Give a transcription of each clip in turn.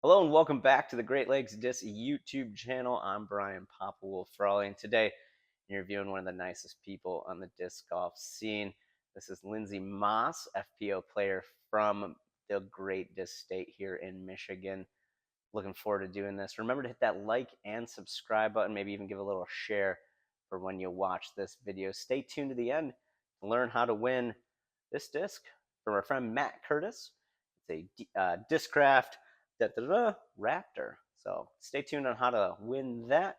Hello and welcome back to the Great Lakes Disc YouTube channel. I'm Brian Papa Wolf Frawley, and today I'm interviewing one of the nicest people on the disc golf scene. This is Lindsey Maas, FPO player from the Great Disc State here in Michigan. Looking forward to doing this. Remember to hit that like and subscribe button, maybe even give a little share for when you watch this video. Stay tuned to the end to learn how to win this disc from our friend Matt Curtis. It's a Discraft Raptor. So stay tuned on how to win that.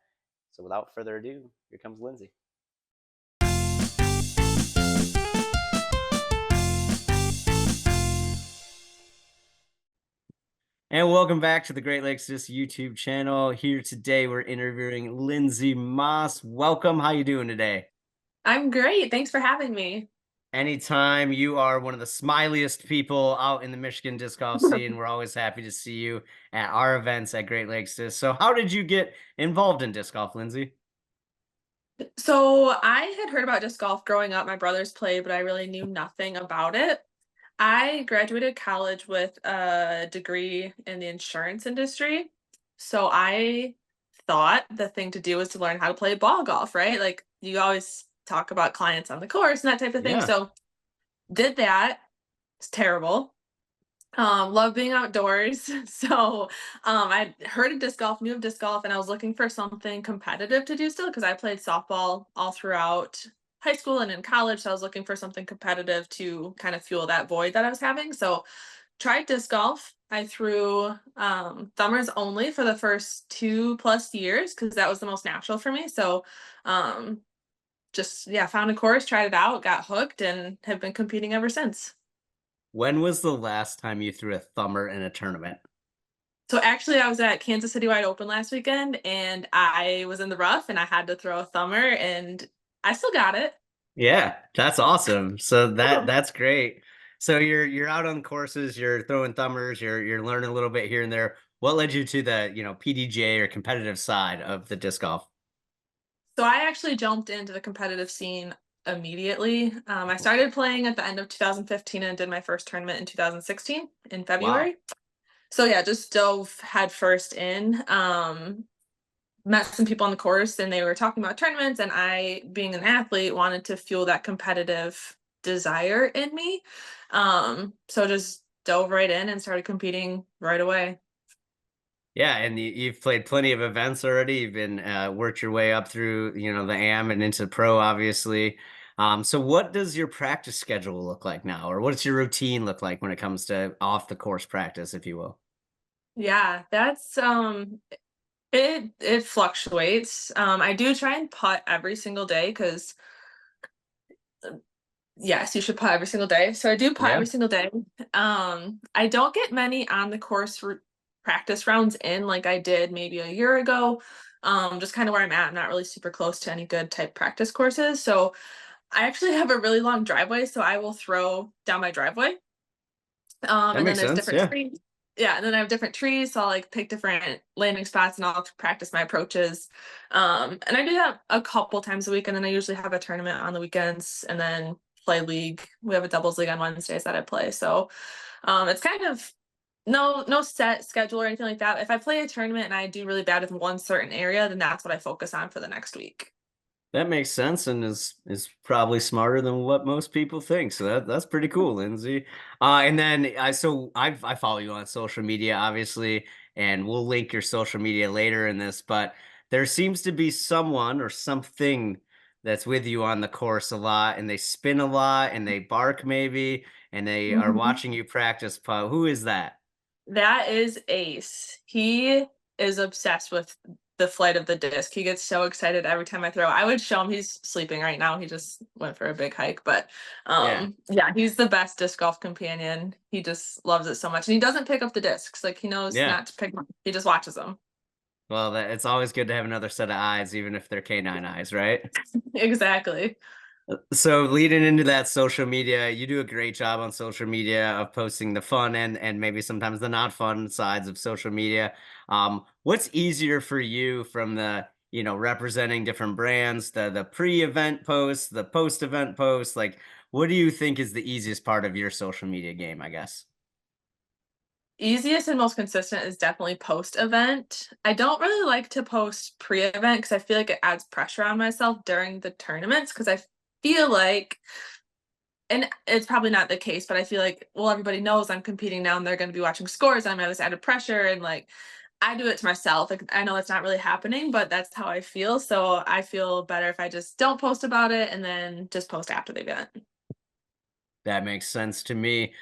So without further ado, here comes Lindsey. And welcome back to the Great Lakes Disc YouTube channel. Here today, we're interviewing Lindsey Maas. Welcome. How you doing today? I'm great. Thanks for having me. Anytime. You are one of the smiliest people out in the Michigan disc golf scene. We're always happy to see you at our events at Great Lakes Disc. So how did you get involved in disc golf, Lindsey? So I had heard about disc golf growing up. My brothers played, but I really knew nothing about it. I graduated college with a degree in the insurance industry. So I thought the thing to do was to learn how to play ball golf, right? Like you always talk about clients on the course and that type of thing. Yeah. So did that. It's terrible. Love being outdoors. So I heard of disc golf, knew of disc golf, and I was looking for something competitive to do still because I played softball all throughout high school and in college. So I was looking for something competitive to kind of fuel that void that I was having. So tried disc golf. I threw thumbers only for the first 2+ years because that was the most natural for me. So um just yeah, found a course, tried it out, got hooked, and have been competing ever since. When was the last time you threw a thumber in a tournament? So actually, I was at Kansas City Wide Open last weekend, and I was in the rough, and I had to throw a thumber, and I still got it. Yeah, that's awesome. So that's great. So you're out on courses, you're throwing thumbers, you're learning a little bit here and there. What led you to the, PDJ or competitive side of the disc golf? So I actually jumped into the competitive scene immediately. I started playing at the end of 2015 and did my first tournament in 2016 in Wow. February. So yeah, just dove head first in. Met some people on the course, and they were talking about tournaments, and I, being an athlete, wanted to fuel that competitive desire in me. So just dove right in and started competing right away. Yeah, and you've played plenty of events already. You've been worked your way up through, the AM and into pro, obviously. So what does your practice schedule look like now, or what's your routine look like when it comes to off the course practice, if you will? Yeah, that's it fluctuates. I do try and putt every single day because yes, you should putt every single day. So I do putt Yeah. every single day. I don't get many on the course practice rounds in like I did maybe a year ago. Just kind of where I'm at. I'm not really super close to any good type practice courses. So I actually have a really long driveway, so I will throw down my driveway. That And then makes there's sense. different Yeah. trees. Yeah, and then I have different trees, so I'll like pick different landing spots and I'll practice my approaches. And I do that a couple times a week, and then I usually have a tournament on the weekends and then play league. We have a doubles league on Wednesdays that I play. So it's kind of no set schedule or anything like that. If I play a tournament and I do really bad in one certain area, then that's what I focus on for the next week. That makes sense and is probably smarter than what most people think. So that's pretty cool, Lindsay. And then I follow you on social media, obviously, and we'll link your social media later in this, but there seems to be someone or something that's with you on the course a lot, and they spin a lot and they bark maybe, and they are Mhm. watching you practice putt. Who is that? That is Ace. He is obsessed with the flight of the disc. He gets so excited every time I throw. I would show him. He's sleeping right now. He just went for a big hike, but Yeah. yeah, he's the best disc golf companion. He just loves it so much. And he doesn't pick up the discs. Like he knows Yeah. not to pick them up. He just watches them. Well, it's always good to have another set of eyes, even if they're canine eyes, right? Exactly. So leading into that social media, you do a great job on social media of posting the fun and maybe sometimes the not fun sides of social media. What's easier for you from the, representing different brands, the pre-event posts, the post-event posts? Like, what do you think is the easiest part of your social media game, I guess? Easiest and most consistent is definitely post-event. I don't really like to post pre-event because I feel like it adds pressure on myself during the tournaments because I feel like, and it's probably not the case, but I feel like, well, everybody knows I'm competing now and they're going to be watching scores. I'm at this added pressure and like I do it to myself. Like I know it's not really happening, but that's how I feel. So I feel better if I just don't post about it and then just post after the event. That makes sense to me.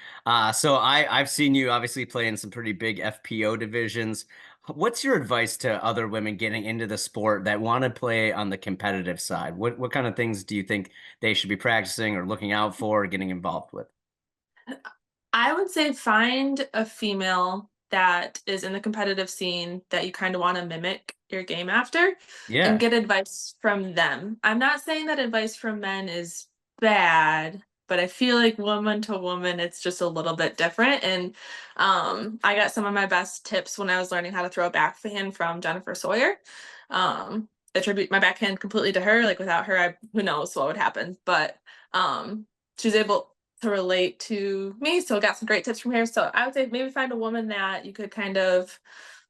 So I've seen you obviously play in some pretty big FPO divisions. What's your advice to other women getting into the sport that want to play on the competitive side? What kind of things do you think they should be practicing or looking out for or getting involved with? I would say find a female that is in the competitive scene that you kind of want to mimic your game after and Yeah. get advice from them. I'm not saying that advice from men is bad, but I feel like woman to woman, it's just a little bit different. And I got some of my best tips when I was learning how to throw a backhand from Jennifer Sawyer. Attribute my backhand completely to her. Like without her, who knows what would happen. But she's able to relate to me. So I got some great tips from her. So I would say maybe find a woman that you could kind of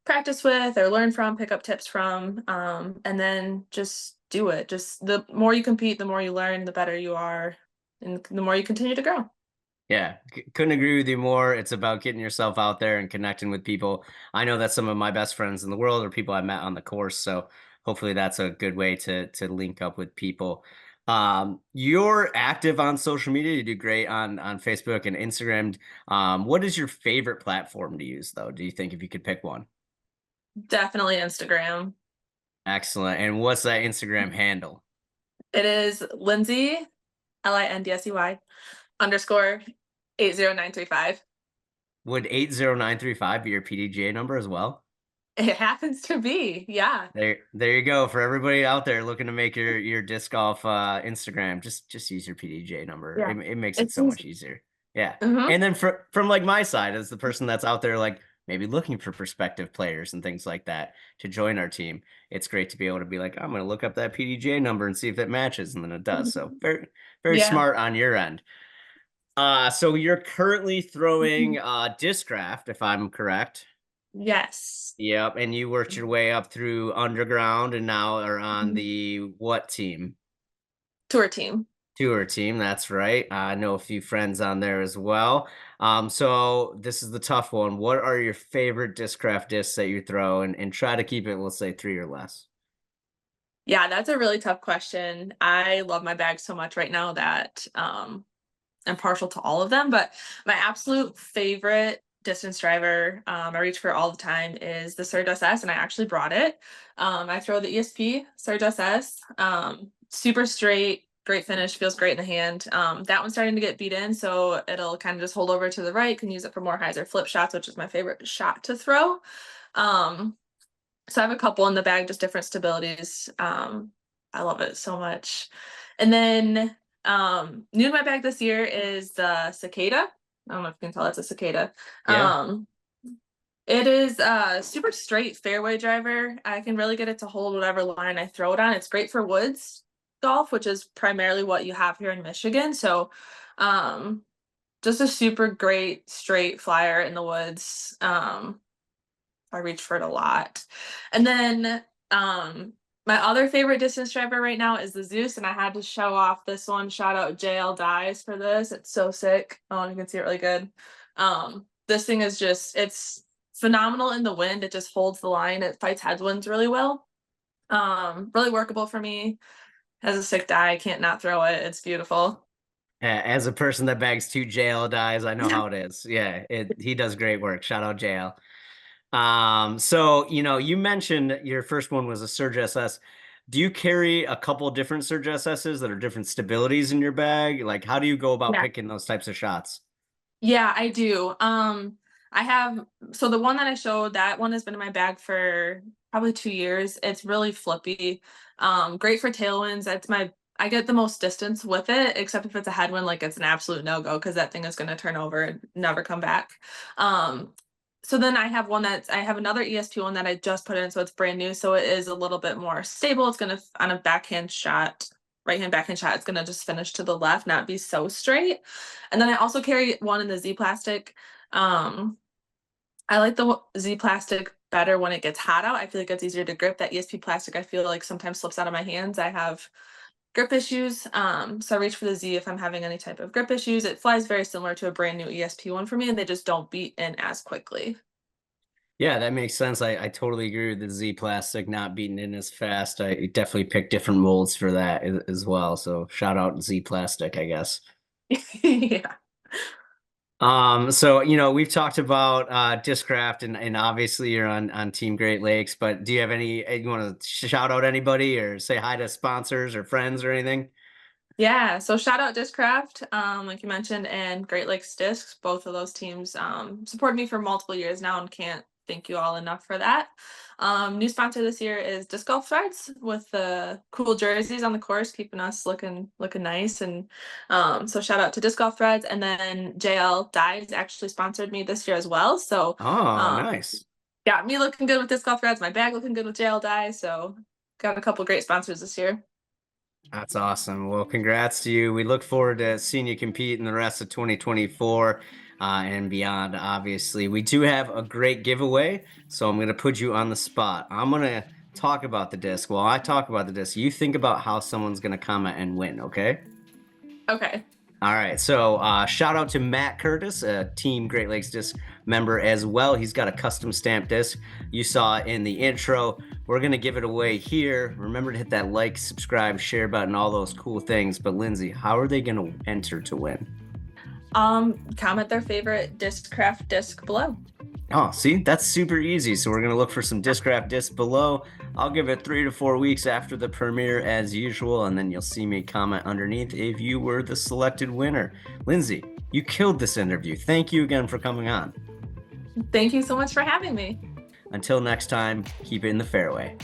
practice with or learn from, pick up tips from, and then just do it. Just the more you compete, the more you learn, the better you are, and the more you continue to grow. Yeah, couldn't agree with you more. It's about getting yourself out there and connecting with people. I know that some of my best friends in the world are people I met on the course, so hopefully that's a good way to link up with people. You're active on social media. You do great on Facebook and Instagram. What is your favorite platform to use, though? Do you think if you could pick one? Definitely Instagram. Excellent. And what's that Instagram handle? It is Lindsey, Lindsey underscore 80935. Would 80935 be your PDGA number as well? It happens to be, yeah. There you go. For everybody out there looking to make your disc golf Instagram, just use your PDJ number. Yeah. It makes it It's so easy. much easier. Yeah. Mhm. And then from like my side, as the person that's out there like maybe looking for prospective players and things like that to join our team, it's great to be able to be like, I'm gonna look up that PDJ number and see if it matches, and then it does. So very Yeah. smart on your end. So you're currently throwing Mhm. Discraft, if I'm correct. Yes. Yep, and you worked your way up through underground and now are on Mhm. the what team? Tour team. Tour team, that's right. I know a few friends on there as well. So this is the tough one. What are your favorite discraft discs that you throw and try to keep it, let's say, three or less? Yeah, that's a really tough question. I love my bag so much right now that I'm partial to all of them, but my absolute favorite distance driver I reach for all the time is the Surge SS, and I actually brought it. I throw the ESP Surge SS, super straight, great finish, feels great in the hand. That one's starting to get beat in, so it'll kind of just hold over to the right. Can use it for more hyzer flip shots, which is my favorite shot to throw. Um, so I have a couple in the bag, just different stabilities. I love it so much. And then new to my bag this year is the cicada. I don't know if you can tell it's a cicada. Yeah. Um, it is a super straight fairway driver. I can really get it to hold whatever line I throw it on. It's great for woods golf, which is primarily what you have here in Michigan. So um just a super great straight flyer in the woods. I reach for it a lot. And then my other favorite distance driver right now is the Zeus, and I had to show off this one. Shout out JL Dies for this. It's so sick. Oh, you can see it really good. This thing is just it's phenomenal in the wind. It just holds the line. It fights headwinds really well. Really workable for me. Has a sick die. I can't not throw it. It's beautiful. As a person that bags two JL dies, I know how it is. Yeah, he does great work. Shout out JL. So you mentioned your first one was a Surge SS. Do you carry a couple different Surge SSs that are different stabilities in your bag? Like, how do you go about Yeah. picking those types of shots? Yeah, I do. I have so the one that I showed, that one has been in my bag for probably 2 years. It's really flippy. Great for tailwinds. That's my I get the most distance with it, except if it's a headwind, like it's an absolute no-go because that thing is going to turn over and never come back. Um, so then I have another ESP one that I just put in, so it's brand new. So it is a little bit more stable. It's gonna on a backhand shot, right hand backhand shot, it's gonna just finish to the left, not be so straight. And then I also carry one in the Z plastic. Um, I like the Z plastic better when it gets hot out. I feel like it's easier to grip. That ESP plastic, I feel like sometimes slips out of my hands. I have grip issues, so I reach for the Z if I'm having any type of grip issues. It flies very similar to a brand new ESP one for me, and they just don't beat in as quickly. Yeah, that makes sense. I totally agree with the Z plastic not beating in as fast. I definitely picked different molds for that as well. So shout out Z plastic, I guess. Yeah. So we've talked about Discraft and obviously you're on Team Great Lakes, but do you have any you want to shout out anybody or say hi to sponsors or friends or anything? Yeah, so shout out Discraft, like you mentioned, and Great Lakes Discs. Both of those teams supported me for multiple years now, and can't thank you all enough for that. New sponsor this year is Disc Golf Threads with the cool jerseys on the course, keeping us looking nice. And so shout out to Disc Golf Threads, and then JL Dyes actually sponsored me this year as well. So Oh, um, nice. got me looking good with Disc Golf Threads, my bag looking good with JL Dyes. So got a couple great sponsors this year. That's awesome. Well, congrats to you. We look forward to seeing you compete in the rest of 2024 and beyond, obviously. We do have a great giveaway, so I'm going to put you on the spot. I'm going to talk about the disc. While I talk about the disc, you think about how someone's going to comment and win, okay? Okay. All right, so shout out to Matt Curtis, a Team Great Lakes Disc member as well. He's got a custom stamped disc you saw in the intro. We're going to give it away here. Remember to hit that like, subscribe, share button, all those cool things. But Lindsay, how are they going to enter to win? Comment their favorite Discraft disc below. Oh, see, that's super easy. So we're going to look for some Discraft discs below. I'll give it 3 to 4 weeks after the premiere as usual, and then you'll see me comment underneath if you were the selected winner. Lindsay, you killed this interview. Thank you again for coming on. Thank you so much for having me. Until next time, keep it in the fairway.